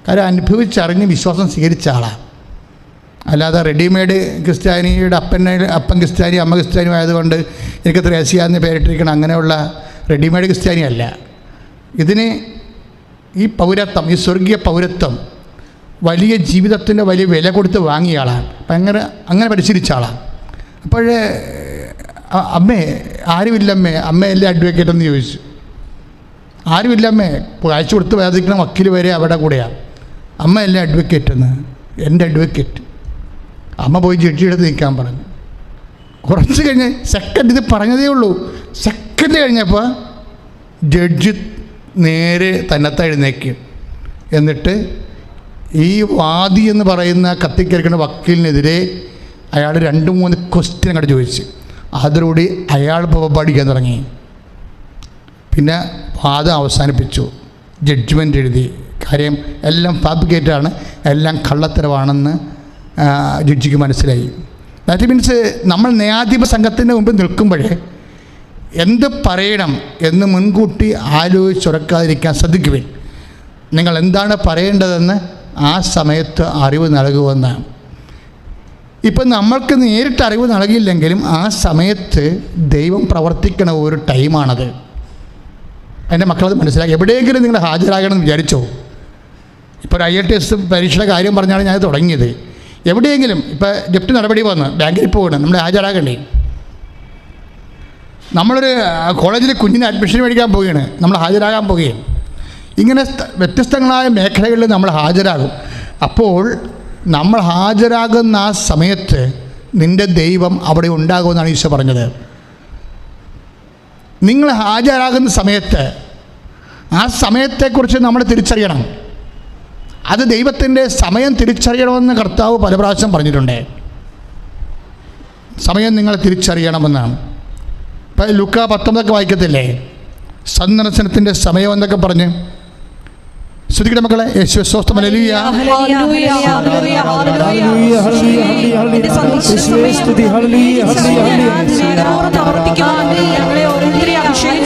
കാര്യം അനുഭവിച്ചറിഞ്ഞ് വിശ്വാസം സ്വീകരിച്ച ആളാണ്. അല്ലാതെ റെഡിമെയ്ഡ് ക്രിസ്ത്യാനിയുടെ അപ്പൻ ക്രിസ്ത്യാനി അമ്മ ക്രിസ്ത്യാനി ആയതുകൊണ്ട് എനിക്ക് ത്രേസ്യാന്ന് പേരിട്ടിരിക്കണം, അങ്ങനെയുള്ള റെഡിമെയ്ഡ് ക്രിസ്ത്യാനി അല്ല. ഇതിന് ഈ പൗരത്വം, ഈ സ്വർഗീയ പൗരത്വം വലിയ ജീവിതത്തിൻ്റെ വലിയ വില കൊടുത്ത് വാങ്ങിയ ആളാണ്. അപ്പം അങ്ങനെ പരിശീലിച്ച ആളാണ്. അപ്പോൾ അമ്മേ ആരുമില്ലമ്മേ, അമ്മയല്ലേ അഡ്വക്കേറ്റ് എന്ന് ചോദിച്ചു. ആരുമില്ലമ്മേ, കാഴ്ച കൊടുത്ത് വേദിക്കുന്ന വക്കീൽ വരെ അവിടെ കൂടെയാണ്. അമ്മയല്ലേ അഡ്വക്കേറ്റ് എന്ന്. എൻ്റെ അഡ്വക്കേറ്റ്. അമ്മ പോയി ജഡ്ജിയുടെ അടുത്ത് നിൽക്കാൻ പറഞ്ഞു. കുറച്ച് കഴിഞ്ഞ് സെക്കൻഡ്, ഇത് പറഞ്ഞതേ ഉള്ളൂ, സെക്കൻഡ് കഴിഞ്ഞപ്പോൾ ജഡ്ജി നേരെ തന്നെത്താൻ എഴുന്നേക്കും. എന്നിട്ട് ഈ വാദി എന്ന് പറയുന്ന കത്തിക്കരിക്കുന്ന വക്കീലിനെതിരെ അയാൾ 2-3 ക്വസ്റ്റ്യൻ അങ്ങോട്ട് ചോദിച്ചു. അതോടുകൂടി അയാൾ പഠിക്കാൻ തുടങ്ങി. പിന്നെ വാദം അവസാനിപ്പിച്ചു, ജഡ്ജ്മെൻ്റ് എഴുതി. കാര്യം എല്ലാം ഫാബ്രിക്കേറ്റാണ്, എല്ലാം കള്ളത്തരവാണെന്ന് ജഡ്ജിക്ക് മനസ്സിലായി. ദാറ്റ് മീൻസ് നമ്മൾ ന്യായാധിപ സംഘത്തിൻ്റെ മുമ്പിൽ നിൽക്കുമ്പോഴേ എന്ത് പറയണം എന്ന് മുൻകൂട്ടി ആലോചിച്ചുറക്കാതിരിക്കാൻ ശ്രദ്ധിക്കുവിൻ. നിങ്ങൾ എന്താണ് പറയേണ്ടതെന്ന് ആ സമയത്ത് അറിവ് നൽകുമെന്നാണ്. ഇപ്പം നമ്മൾക്ക് നേരിട്ട് അറിവ് നൽകിയില്ലെങ്കിലും ആ സമയത്ത് ദൈവം പ്രവർത്തിക്കണ ഒരു ടൈമാണത്. എൻ്റെ മക്കളത് മനസ്സിലാക്കി. എവിടെയെങ്കിലും നിങ്ങൾ ഹാജരാകണമെന്ന് വിചാരിച്ചോ? ഇപ്പോൾ ഒരു IATS പരീക്ഷയുടെ കാര്യം പറഞ്ഞാണ് ഞാൻ തുടങ്ങിയത്. എവിടെയെങ്കിലും ഇപ്പോൾ ജപ്തി നടപടി വന്ന് ബാങ്കിൽ പോകണം, നമ്മൾ ഹാജരാകണ്ടേ? നമ്മളൊരു കോളേജിൽ കുഞ്ഞിന് അഡ്മിഷൻ മേടിക്കാൻ പോവുകയാണ്, നമ്മൾ ഹാജരാകാൻ പോവുകയാണ്. ഇങ്ങനെ വ്യത്യസ്തങ്ങളായ മേഖലകളിൽ നമ്മൾ ഹാജരാകും. അപ്പോൾ നമ്മൾ ഹാജരാകുന്ന ആ സമയത്ത് നിൻ്റെ ദൈവം അവിടെ ഉണ്ടാകുമെന്നാണ് ഈശോ പറഞ്ഞത്. നിങ്ങൾ ഹാജരാകുന്ന സമയത്ത് ആ സമയത്തെക്കുറിച്ച് നമ്മൾ തിരിച്ചറിയണം. അത് ദൈവത്തിൻ്റെ സമയം തിരിച്ചറിയണമെന്ന് കർത്താവ് പല പ്രാവശ്യം പറഞ്ഞിട്ടുണ്ട്. സമയം നിങ്ങൾ തിരിച്ചറിയണമെന്നാണ്. ഇപ്പം ലൂക്ക 19 വായിക്കത്തില്ലേ, സന്ദർശനത്തിൻ്റെ സമയം എന്നൊക്കെ പറഞ്ഞ്. ശ്രദ്ധിക്കട്ടെ മക്കളെ. യേശുവേ സ്തോത്രം. ഹല്ലേലൂയ. ഞങ്ങളെ ഓരോരുത്തരെയും അഭിഷേകം